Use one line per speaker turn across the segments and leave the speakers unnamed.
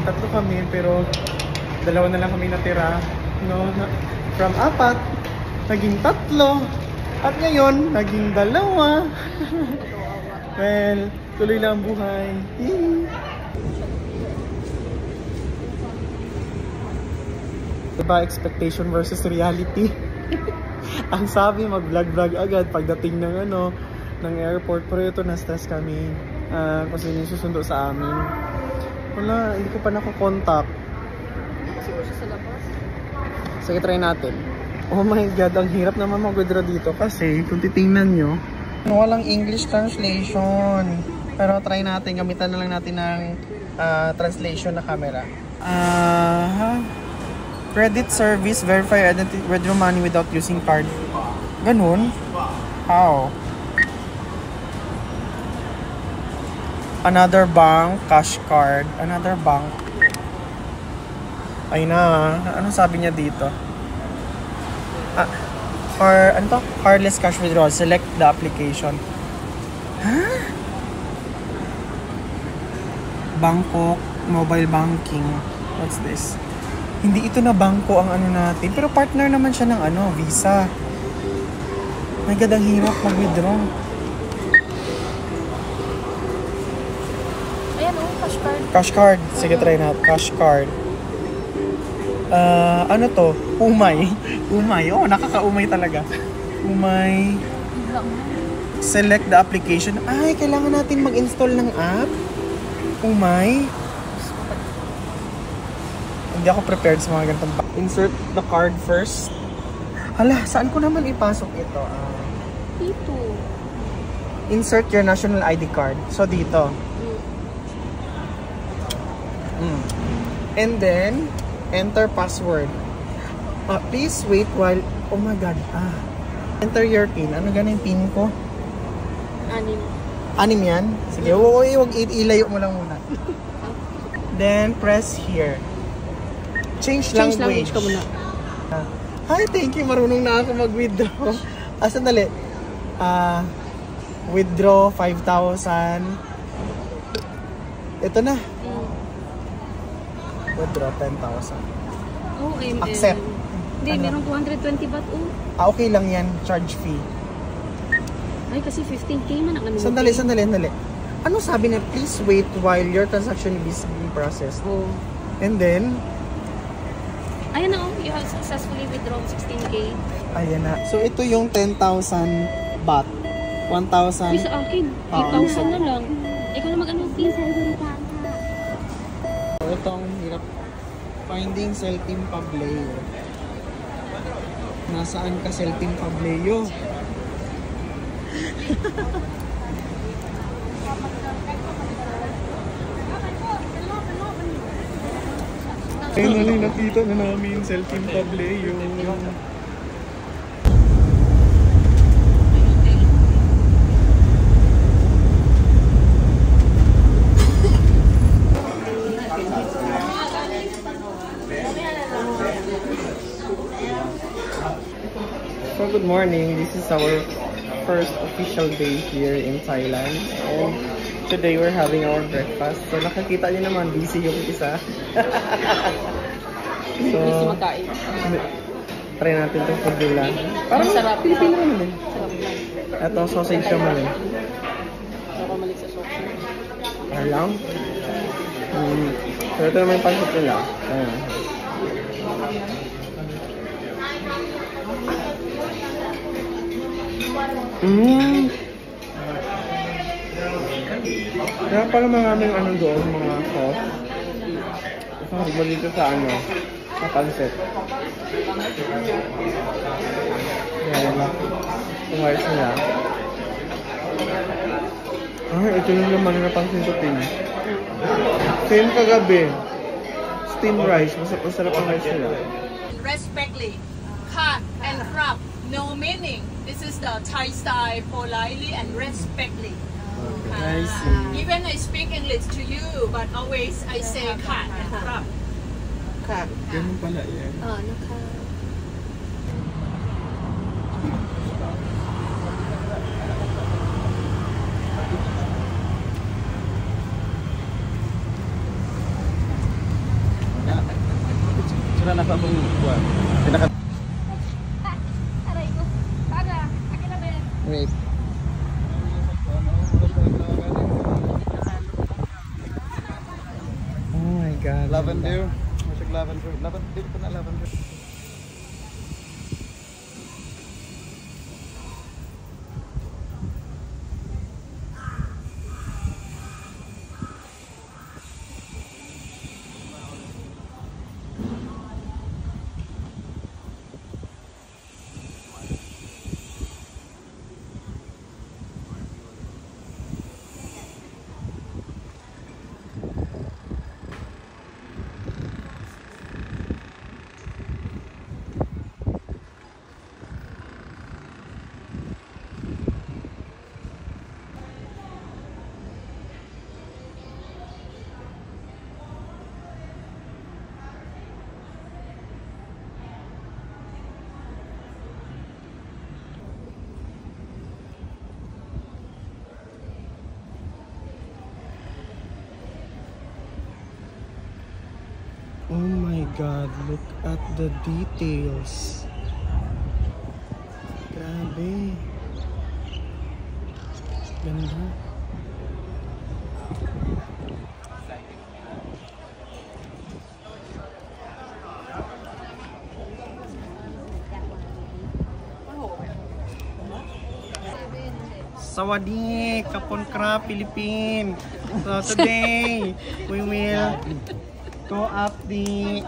tatlo kami, pero dalawa na lang kami natira. No? From 4, naging 3, at ngayon, naging 2. Well, tuloy lang ang buhay. Diba, expectation versus reality? Ang sabi, mag-vlog-vlog agad pagdating ng ng airport. Pero ito, na-stress kami. Kasi yung susundo sa amin. Wala, hindi ko pa nakakontakt.
Siguro siya sa labas.
Sige, try natin. Oh my God, ang hirap naman mag-withdraw dito. Kasi, kung titingnan nyo, walang English translation. Pero try natin, gamitan na lang natin ng translation na camera. Credit service, verify identity, withdraw money without using card. Ganun? How? Another bank, cash card. Another bank. Ay na, anong sabi niya dito? Ano to? Cardless cash withdrawal. Select the application. Huh? Bangkok, mobile banking. What's this? Hindi ito na bangko ang natin. Pero partner naman siya ng Visa. My God, ang hirap mag-withdraw.
Ayan cash card.
Cash card. Sige, try natin. Cash card. Ano to? Umay. Umay. Oh, nakaka-umay talaga. Umay. Select the application. Ay, kailangan natin mag-install ng app. Umay. Hindi ako prepared sa mga ganitong insert the card first. Hala, saan ko naman ipasok ito?
Dito.
Insert your national ID card. So, dito. And then, enter password. Please wait while... Oh my God. Enter your PIN. Ano ganun yung PIN ko?
6.
6 yan? Sige, huwag ilayo mo lang muna. Then, press here. Change language
ka muna.
Hi, thank you. Marunong na ako mag-withdraw. Sandali. Withdraw 5,000. Ito na. Withdraw 10,000.
Oh,
Accept.
Hindi, merong 220 baht.
Okay lang yan. Charge fee.
Ay, kasi 15K man ang
Sandali. Ano sabi na? Please wait while your transaction is being processed.
Oh.
And then,
ayan na, you have successfully withdrawn 16K.
Ayan na. So, ito yung 10,000 baht. 1,000.
Uy, sa akin. 8,000 na lang. Ikaw na mag-ano, please.
So, itong hirap. Finding Celtim Pableo. Nasaan ka, Celtim Pableo? Finally, nakita na namin Celtim Pableo. So good morning, this is our first official day here in Thailand and today we're having our breakfast. So nakakita niyo naman, busy yung isa. So,
Busy magkain.
try natin itong food nila. Parang
sarap.
Pilipino naman din.
Sarap lang.
Ito, sausage naman eh.
Sarap malik sa sausage.
Alam? So ito naman yung pancit nila. Ayan. Kaya pala maraming doon, mga sauce. Sabi mo dito sa sa pancit. Ayan. Itong rice nila. Ito yung laman na pancit. Same kagabi. Steamed rice. Masarap ang rice nila.
Respectfully, cut and crop, no meaning. This is the Thai style, politely and respectfully.
I see.
Even I speak English to you, but always I say cut and crop.
Cut. Ganun pala yan.
Naka...
Wait. Oh my God.
Lavender. Masig lavender. Dito po na lavender.
Oh my God, look at the details. Grabe. Ganda. Sawadee, Kapon Krab, Philippines. So today, we will go up the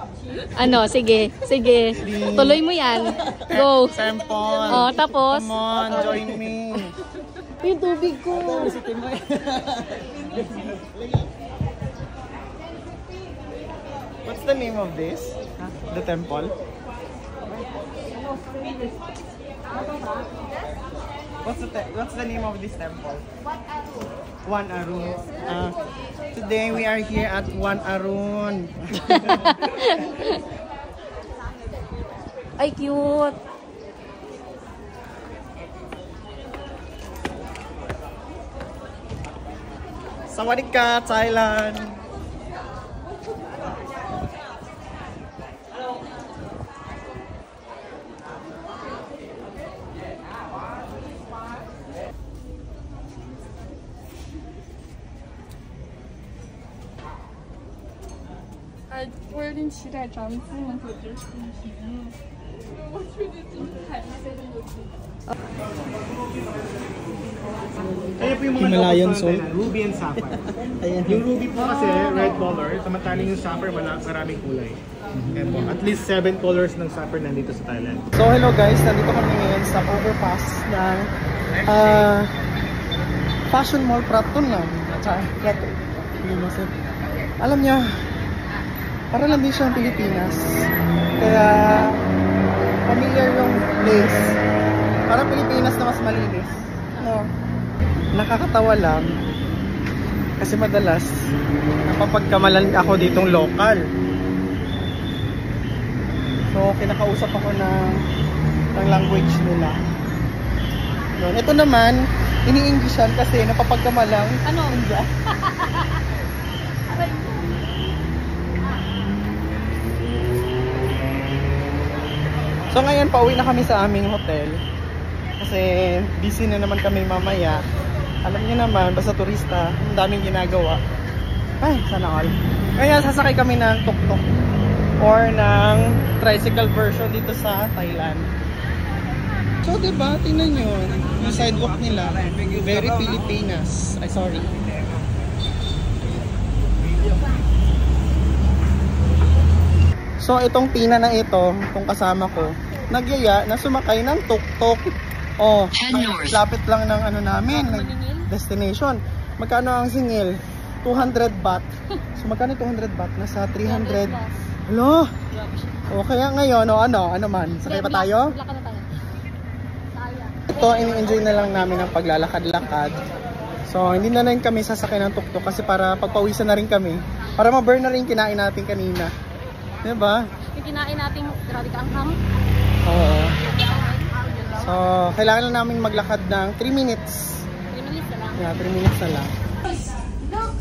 Ano, sige. Tuloy mo yan. Go.
temple.
Oh, tapos?
Come on, join me.
Yung tubig ko.
What's the name of this? The temple? What's the name of this temple? One Arun. Today we are here at One Arun.
Ay, cute.
Sawadee ka, Thailand.
我有点期待咱们出门口就是视频了。我去的金海那边的景。
Kaya po yung mga
Himalayan
locals
salt.
natin, ruby and sapphire.
Ayan.
Yung ruby po kasi red color, samantalang yung sapphire maraming kulay. Kaya po, at least 7 colors ng sapphire nandito sa Thailand.
So hello guys, nandito kami ngayon sa overpass ng Fashion Mall Praton lang. Alam niya, para lang din siyang Pilipinas. Kaya familiar yung place. Para Pilipinas na mas malinis. No. Nakakatawa lang kasi madalas napapagkamalan ako ditong local. So kinakausap ako ng language nila. Yun. Ito naman ini-Englishan kasi napapagkamalang
Ano?
India. So ngayon pauwi na kami sa aming hotel kasi busy na naman kami mamaya. Alam niyo naman, basta turista, ang daming ginagawa. Ay, sana all. Kaya sasakay kami ng tuk-tuk or ng tricycle version dito sa Thailand. So diba, tingnan nyo, yung sidewalk nila, very Pilipinas. Ay, sorry. So itong Tina na ito, itong kasama ko, nagyaya na sumakay ng tuk-tuk. Oh, lapit lang ng ano namin, destination. Magkano ang singil? 200 baht. So magkano 200 baht? Nasa 300. Hello? O kaya ngayon, ano man? Sakay pa tayo? Ito, ini-enjoy na lang namin ang paglalakad-lakad. So hindi na rin kami sasakay ng tuk-tuk kasi para pagpawisan na rin kami. Para ma-burn na rin kinain natin kanina. Diba?
Yung kinain natin, grabe ka ang ham.
Oo. So, kailangan lang namin maglakad ng 3 minutes.
3 minutes na lang.
Yeah, 3 minutes na lang.
Look!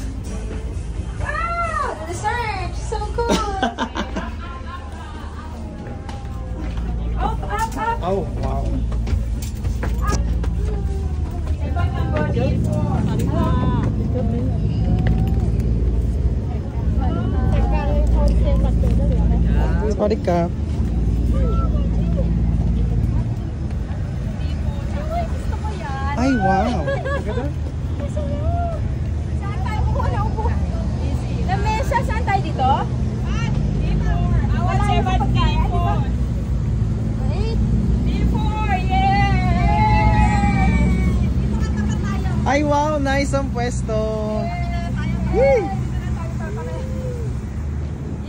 Wow! The search! So cool! Up!
Oh, wow. Sorry ka. Ay, wow.
Saan tayo kukuha na upo? Lamesa, saan tayo dito? Wala yung pagkain, di ba?
Ay, wow. Nice ang pwesto.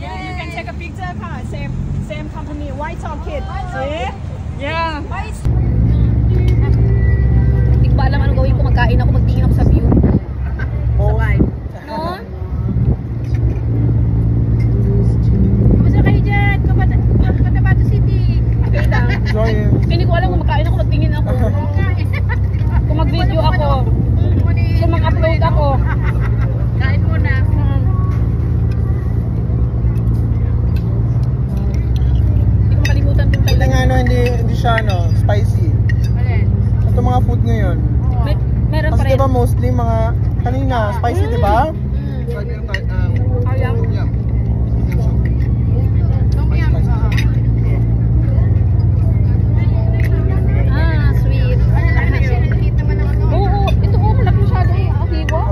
Yeah, you can take a picture, same company, White Orchid. See? Yeah.
Hindi ko pa alam anong gawin ko. Magkain ako, magtingin ako sa view. Sabay. No? Kamusta kayo dyan? Cotabato City. Okay lang. Hindi ko alam kung magkain ako, magtingin ako. Kung mag-video ako. Kung mag-upload ako. Kain muna. Hindi ko makalimutan kung
Ito nga ano, hindi siya spicy. Ito mga food ngayon.
Meron pa
Kasi
rin.
diba mostly mga kanina, spicy diba?
Ah, sweet. Oo, ito ko, malaki masyado eh. Hiwa.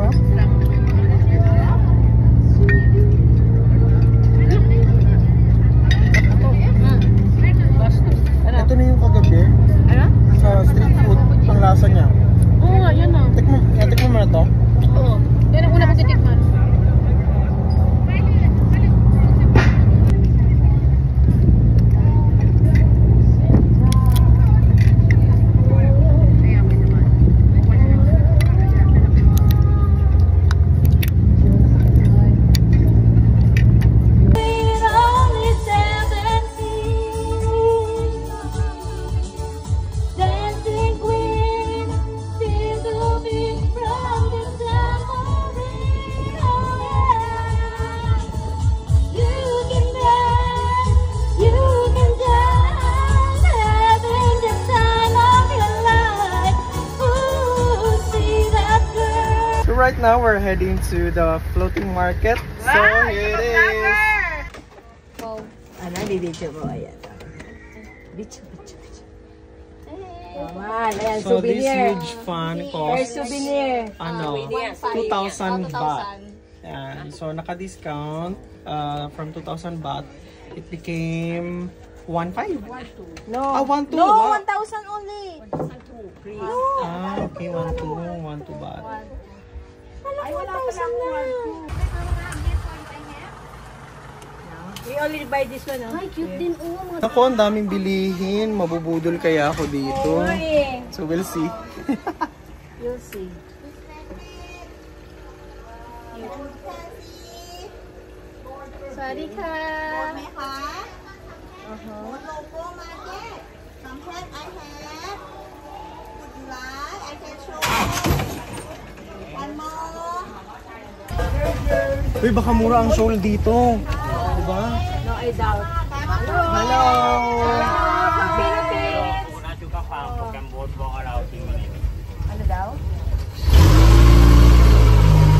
Ito na yung kagabi
Ano?
sa street food, ang lasa niya.
Oo nga, yan ah.
Tikman mo na to.
Oo. Yan ang una kong titikman.
Right now we're heading to the floating market. So here it is.
Wow.
Ano, bibidyo mo. Ayan. Bidyo. Ayan,
So this
souvenir.
huge fan
There's
cost
souvenir.
2,000 baht. And so naka-discount from 2,000 baht, it became 1,500.
No.
1,200.
No, 1,000 only.
Okay, 1,200 baht.
Ay, wala pa lang 1,200. We only buy this one, oh.
Ay, cute din. Oo, mga
Ako, ang daming bilihin. Mabubudol kaya ako dito. So we'll see.
You'll see.
sorry ka.
Local market. Sometimes I have. Would you like? I can show you. One more.
Uy, baka mura ang soul dito. Diba?
No, I doubt.
Hello!
From Philippines. Ano daw?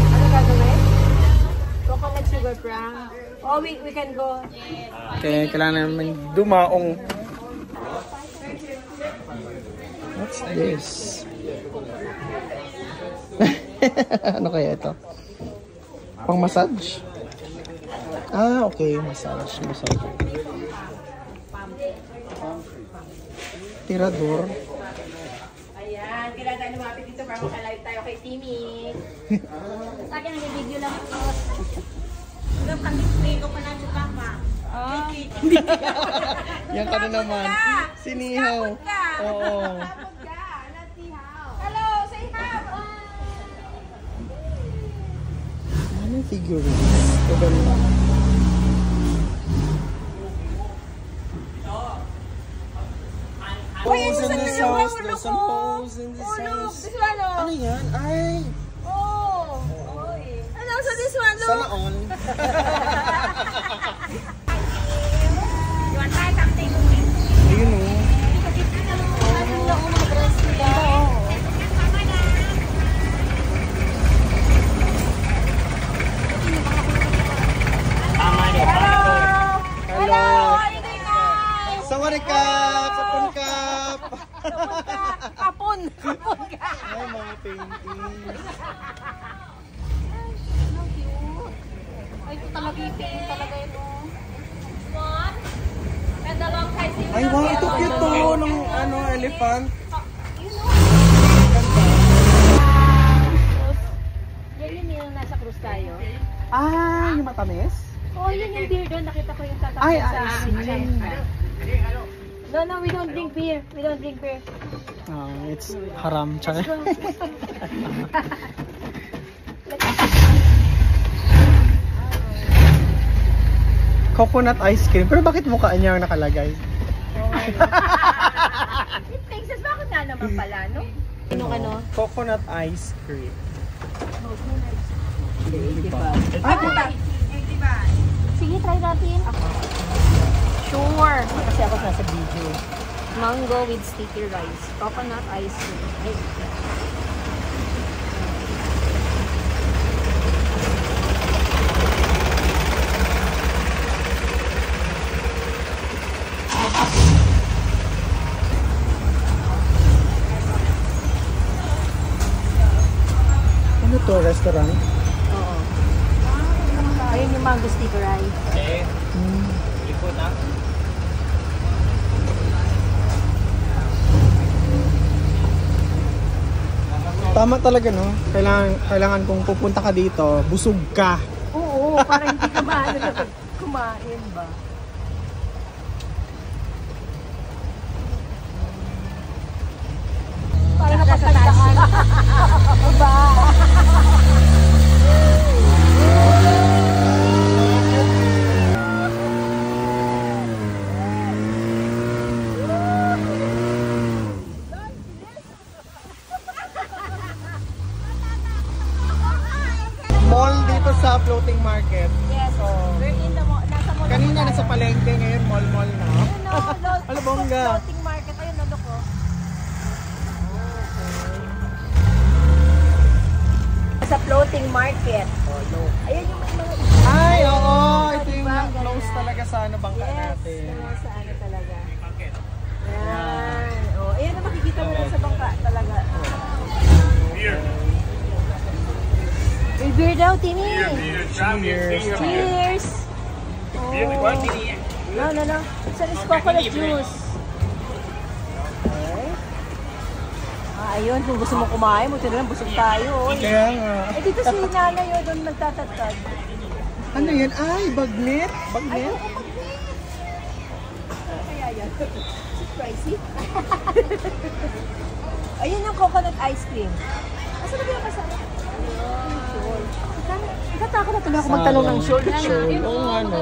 Ano gagawin? Coconut sugar prank. Oh, we can go.
Kaya kailangan naman dumaong. What's this? Ano kaya ito? Pang massage? Ah, okay. Massage. Tirador.
Ayan, kailangan tayo lumapit dito para makalive tayo kay Timmy. Sa akin, nag-video lang ako.
Yan ka na naman. Sinihaw. Oo.
Hello, say hi.
Anong figurines? Maganda. Pose in this house. There's some pose in this house.
This one, oh.
Ano yan? Ay!
Oh. And also this one, look.
Sana all.
You want to try something?
Ayun o. painting.
Ay, ito talaga yung painting talaga yun.
And the long size
Ay, wow, ito cute to ng ano, elephant.
Yan yung nasa cruise tayo.
Ah, yung matamis?
Oh, yun yung beer doon. Nakita ko yung tatapos
Ay,
sa
I see.
No, we don't drink beer. We don't drink beer.
Oh, it's haram. Char. Coconut ice cream. Pero bakit mukha niya ang nakalagay?
It makes sense. Bakit nga naman pala, no? Anong ano?
Coconut ice cream.
Sige, try natin. Sure. Kasi ako nasa video. Mango with sticky rice. Coconut ice cream. Ay.
Ano to? Restaurant?
Oo. Ayun yung mango sticky rice.
Ipon na.
Tama talaga, no? Kailangan kung pupunta ka dito, busog ka.
Oo, para hindi ka kumain ba? Para napagtandaan. Ba?
Mall dito sa floating market.
Yes. We're in the nasa mall.
Kanina nasa palengke, ngayon mall-mall na.
Ano,
bongga.
floating market. Ayun, nalo ko. Sa floating market. Ayun yung mga...
Ay, oo. Ito yung
Diba?
close
Ganyan.
talaga sa ano, bangka
Yes,
natin.
sa ano talaga. Yan. Oh, ayun na makikita mo na sa bangka talaga. May beer daw, Tini.
Cheers.
Cheers. Oh. No. It's coconut juice. Okay. Ayun, kung gusto mo kumain, buti na lang busog tayo.
Kaya nga.
Eh, dito si nanay yun, doon nagtatatag.
Ano yan? Ay, bagnet. Bagnet.
Kaya yan. Pricey. Ayun ang coconut ice cream. Asa na pinapasara? Ayun. Nagtatakot na tuloy ako magtanong ng short.
Sure. Oo nga, no.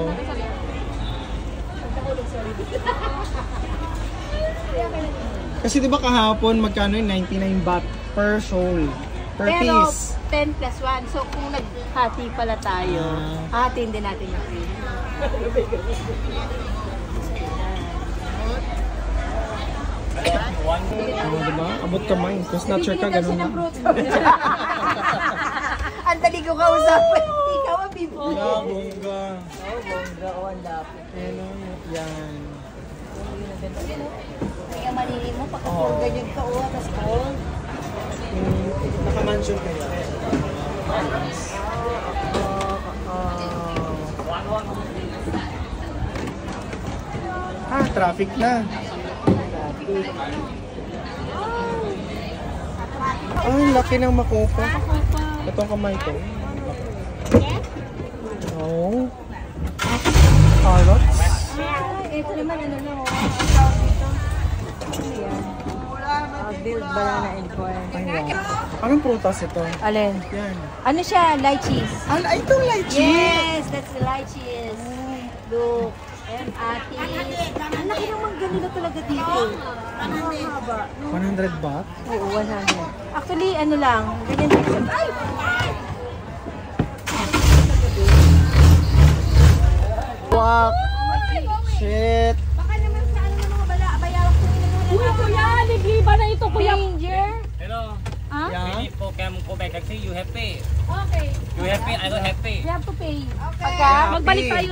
Kasi di ba kahapon, magkano yung 99 baht per soul? Per
Pero
piece.
10 plus 1. So kung naghati pala tayo, hatiin din natin yung cream.
Ano diba? Abot kamay. Kung snatcher ka, ganun na.
Ang dali ko kausapin. Ikaw ang bibili.
Yeah, bongga.
Oh, bongga. Oh, ang lapit.
Yan.
Kaya malili mo, pagka ganyan ka, oh, tapos cold.
Naka-mansion kayo. Traffic na. Ay, laki ng makopa. Itong kamay ko. Oh. Carrots.
Ito naman, ano na, oh. Ano yan? Build banana and corn.
Ay, wow. Anong prutas ito?
Alin?
Yan.
Ano siya? Lychees.
Ay, itong lychee.
Yes, that's the lychees. Look. And atis. Ang laki naman ganito talaga dito. Ang haba.
100 baht?
Oo, 100. Actually, ano lang. Ganyan din siya. Ay!
Wow. Shit.
Baka naman sa ano ng mga bayawak ko
Uy, kuya, ligliba na ito, kuya.
Danger.
Hello.
Ah?
Yeah.
Maybe program go back taxi, you happy?
Okay.
You happy? I don't happy.
We have to pay.
Pagka,
Magbalik tayo.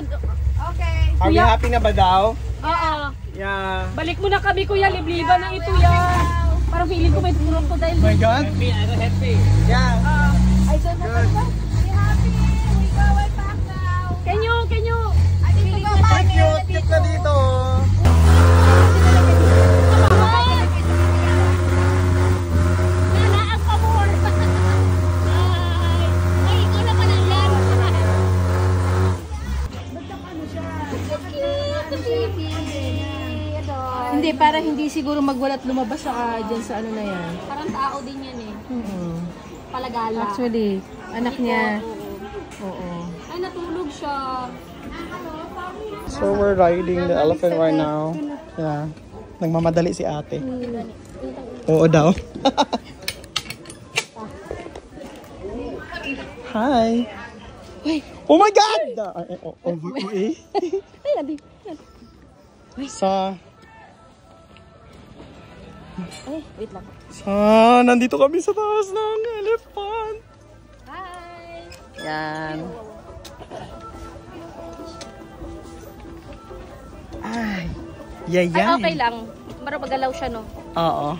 okay.
Are we happy na ba daw?
Oo.
Yeah.
Balik mo na kami, kuya. Libliban na ito yan. Parang feeling ko may crocodile.
My my God.
Happy, I go happy.
Yeah.
I don't know.
Good.
Be happy. We going back now.
Can you?
I need to go back.
Cute na dito.
Nana, ang pamor. Ay, ikaw na pala yan. Cute, baby.
Hindi, para hindi siguro magwalat lumabas sa dyan sa ano na yan.
Parang tao din yan eh. Palagala.
Actually, anak niya. Oo.
Ay, natulog siya.
So we're riding the elephant right now. Yeah. Nagmamadali si ate. Oo daw. Hi. Oh my God! Sa...
Ay, wait lang.
Nandito kami sa taas ng elephant.
Hi!
Yan. Ay. Yay,
Ay, okay lang. Maro magalaw siya, no?
Oo.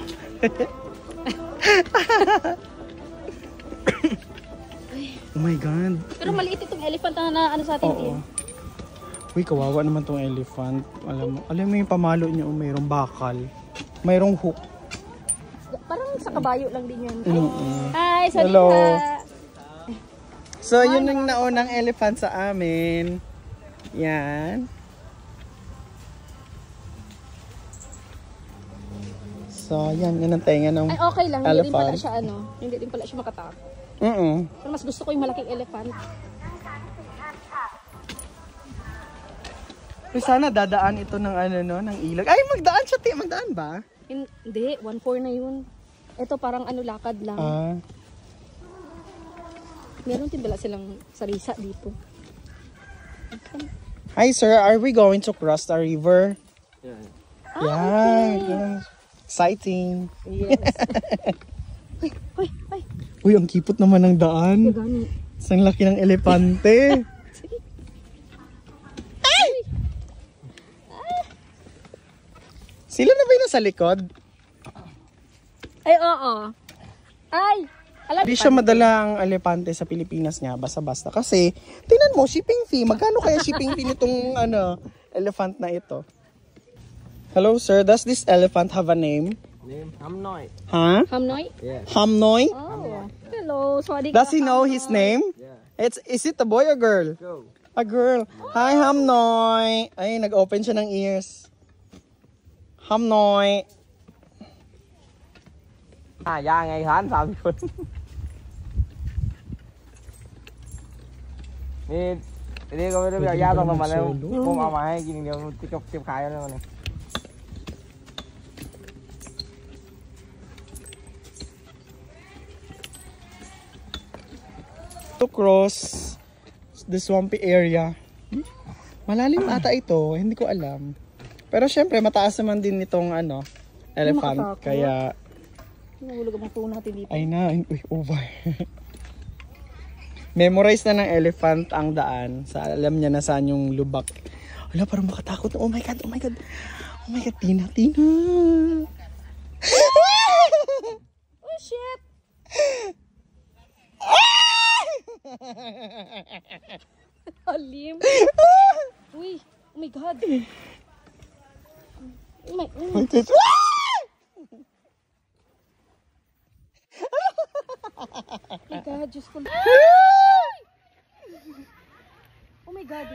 Oh my God.
Pero maliit itong elephant na ano sa atin.
Oo. Uy, kawawa naman tong elephant. Alam mo yung pamalo niya, mayroong bakal. Mayroong hook.
Parang sa kabayo lang din yan.
Mm-mm.
Hi, sorry
Hello.
ka.
So, yun yung naunang elephant sa amin. Yan. So, yan ang tenga ng
Ay, okay lang. Hindi din pala
elephant.
siya, ano. Hindi din pala siya makatakot. Pero mas gusto ko yung malaking elephant.
Uy, sana dadaan ito ng ano, no, ng ilog. Ay, magdaan siya, magdaan ba?
Hindi, 1-4 na yun. Ito parang ano, lakad lang. Meron din pala silang sarisa dito.
Hi, sir. Are we going to cross the river?
Yeah.
Yeah. Exciting.
Yes.
Uy, ang kipot naman ng daan.
Gani.
Ang laki ng elepante. Ay! Sila na ba yung nasa likod?
Ay, oo. Ay! Alam
Hindi siya madala ang elepante sa Pilipinas niya, basta-basta. Kasi, tingnan mo, shipping fee. Magkano kaya shipping fee nitong elephant na ito? Hello, sir. Does this elephant have a name?
Name Hamnoy.
Huh?
Hamnoy?
Yeah.
Hamnoy?
Oh. Hello. Sorry.
Does he know his name?
Yeah.
Is it a boy or girl?
Go.
A girl. Hi, Hamnoy. Ay, nag-open siya ng ears. Hamnoy.
Dạ ngày hả anh sao thì đi coi bây giờ giao tao mà đâu không mà hay gì nhiều tiếp khai đâu này.
To cross the swampy area. Malalim ata ito, hindi ko alam. Pero syempre mataas naman din itong elephant, kaya
Nahulog ang puno natin dito.
ay na, uy, over. Memorize na ng elephant ang daan. Alam niya na saan yung lubak. Wala, parang makatakot. Oh my God, oh my God. Oh my God, Tina.
Oh shit! Alim. Uy, oh my God. Oh my God. Oh my God, Diyos ko. Oh my God.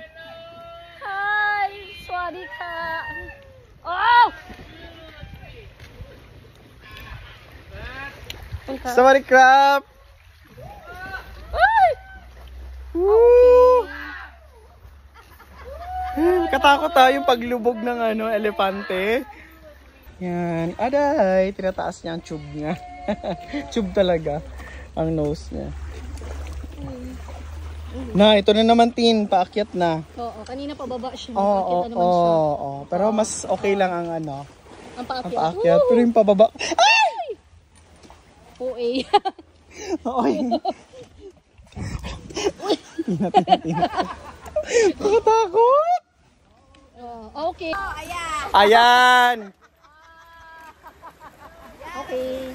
Hi! Sorry ka. Oh!
Somebody crap!
Ay!
Woo! Katakot yung paglubog ng elepante. Yan. Aday, tinataas niya ang tube niya. Tube talaga ang nose niya. Na, ito na naman Tin, paakyat na.
Oo, kanina pababa siya.
Oo. Pero mas okay lang ang
Ang paakyat.
ang paakyat. Pero yung pababa. Ay!
OA.
Oy. Tina. Nakatakot.
Okay.
Ayan.
Okay.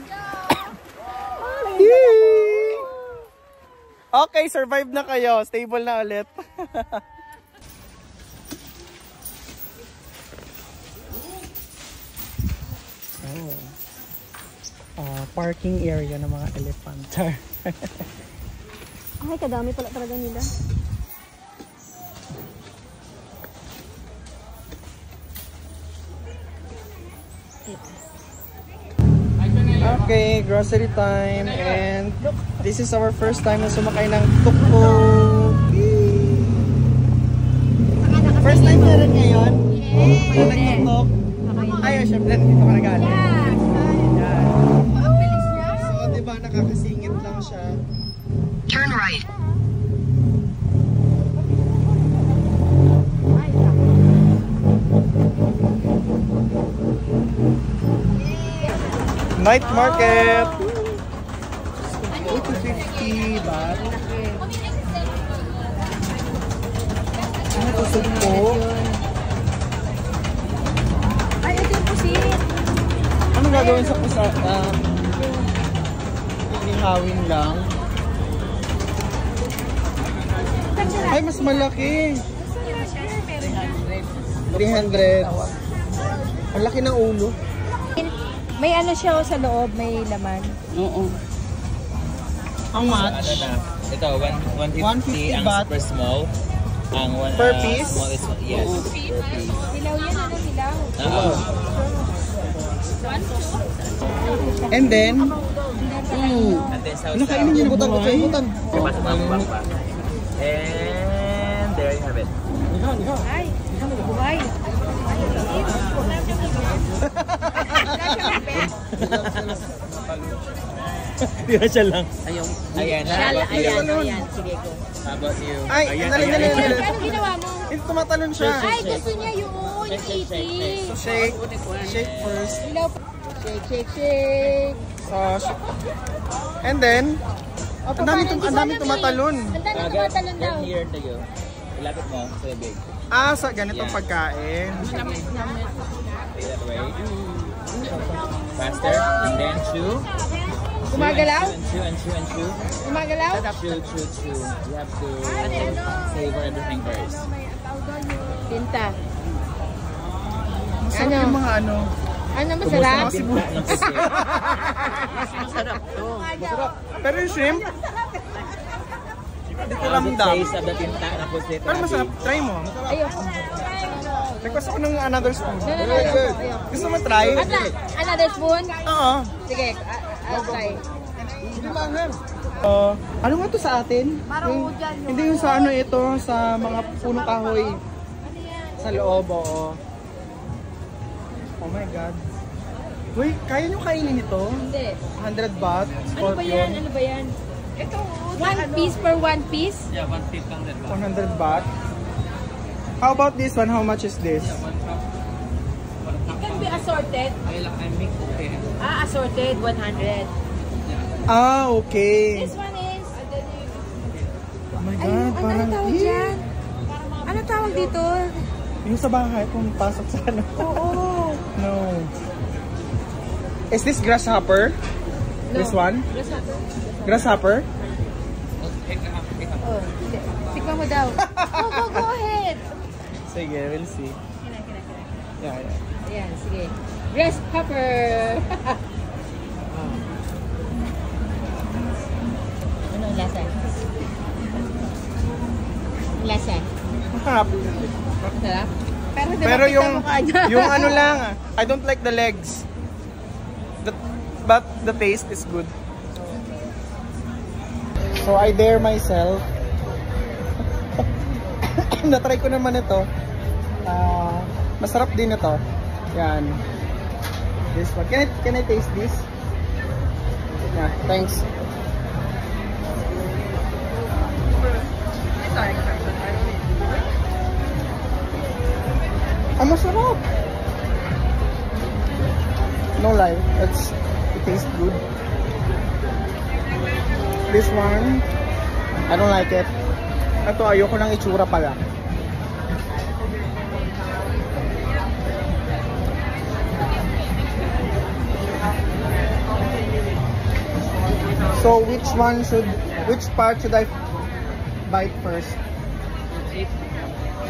Okay, survive na kayo. Stable na ulit. Parking area ng mga elephant.
Ay, kadami pala talaga nila.
Okay, grocery time, and this is our first time na sumakay ng tuk-tuk. First time na rin ngayon? Yes! Nag-tuk-tuk? Ay, syempre, dito ka nagaling. So, diba, nakakasingit lang siya. Turn right. Night market. 250 baht. Ano to, sugpo?
Ay, ito yung pusit.
Ano gagawin sa pusa? Ihawin lang. Ay, mas malaki. 300. Ang laki ng ulo.
May ano siya sa loob, may laman.
Oo. How much?
Ito, 150 ang
baht.
super small. Ang
Per piece?
Small is, yes, per piece.
Hilaw yan, ano hilaw?
Oo.
And then,
And then sauce.
nakainin niyo na buhay.
And there you have it.
Ay, buhay.
Tira siya lang.
Ayan.
Ayan, sige ko.
How about you?
Ay, dali.
Ano ginawa mo?
Ito, tumatalon siya.
Ay, gusto niya yun. Iti.
So, shake. Shake first.
Hilaw. Shake.
So, and then, ang dami tumatalon.
Ang dami tumatalon daw.
Get here to you. Ilapit mo sa big.
Sa ganitong pagkain.
That way. Faster. And then chew.
Gumagalaw?
And chew.
Gumagalaw?
Chew. You have to savor everything first.
Tinta.
Masarap yung mga ano.
Ano masarap?
Masarap to.
Pero yung shrimp, hindi ko ramdam.
Taste of the tinta na pusit.
Pero masarap. Try mo.
Ayoko.
Request ako ng another spoon.
No.
Gusto mo try?
Another spoon?
Oo.
Sige, I'll try.
Hindi mahal. Ano nga to sa atin? Hindi yung sa ano ito, sa mga punong kahoy. Sa loob, oo. Oh my God. Uy, kaya nyo kainin ito?
Hindi.
100 baht, scorpion.
Ano ba yan? Ito. One piece per one piece?
Yeah, 150 100
100 baht. How about this one? How much is this?
It can be assorted. Assorted, 100.
Okay.
This one is...
Oh my God, parang...
Ano tawag dyan? Ano tawag dito?
Yung sa bahay, kung pasok sa ano.
Oo.
No. Is this grasshopper?
No.
This one?
Grasshopper.
Grasshopper?
Oh, tikman mo daw. Go ahead.
Sige, we'll see. Yeah.
Ayan, sige. Grasshopper. Ano lasa? Lasa?
Masarap.
Sarap?
Pero yung ano lang, I don't like the legs. But the taste is good. So I dare myself. Na-try ko naman ito. Masarap din ito. Yan. This one. Can I taste this? Yeah, thanks. Masarap. No lie, it tastes good. This one, I don't like it. Ito, ayoko ng itsura pala. So which part should I bite first.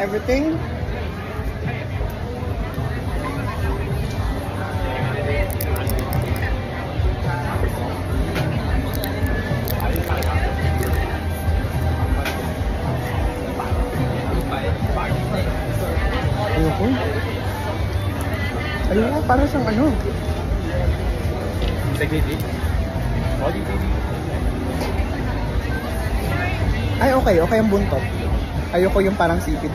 Everything? Ayoko. Ayoko, parang siyang ano. Ay, okay. Okay ang buntot. Ayoko yung parang sipit.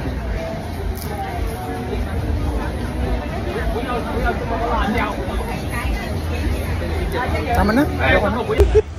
Tama na? Ayoko na.